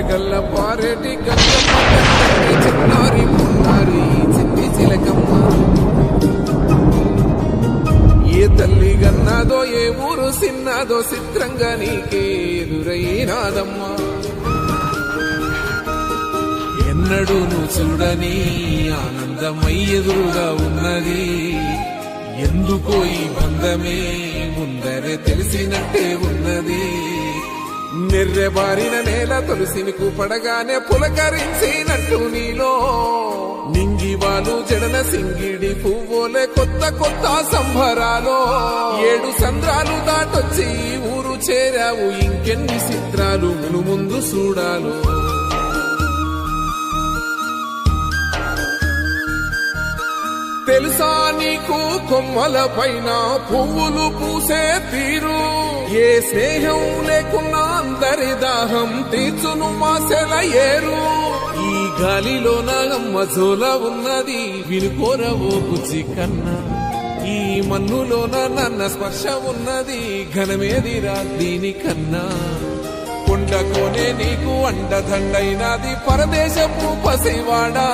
గల్ల పారేటి గంగమ్మ చిన్నారి మున్నారి చిన్ని చిలకమ్మ ఏ తల్లి గన్నాదో ఏ ఊరు సిన్నాదో చిత్రంగా నీకే ఎదురైనాదమ్మా ఎన్నడూ నువ్వు చూడని ఆనందమై ఎదురుగా ఉన్నది ఎందుకో ఈ బంధమే ముందరే తెలిసినట్టే ఉన్నది నిర్రెబారిన నేల తులసిని పడగానే పులకరించినట్టు నీలో నింగివాలు జడన సింగిడి పువ్వులే కొత్త కొత్త సంభరాలో 7 సంద్రాలు దాటొచ్చి ఊరు చేరావు ఇంకెన్ని చిత్రాలు ముందు చూడాలు తెలుసా నీకు కొమ్మల పైన పువ్వులు పూసే తీరు ఏ స్నేహం లేకున్నా అందరి దాహం తీర్చును మాసెల ఏరు ఈ గాలిలో నాగమ్మ జోల ఉన్నది వినుకోరవో బుజ్జి కన్నా ఈ మన్నులోన నన్న స్పర్శ ఉన్నది ఘనమేదిరా దీనికన్నా కొండకోనే నీకు అండదండైనది పరదేశపు పసివాడా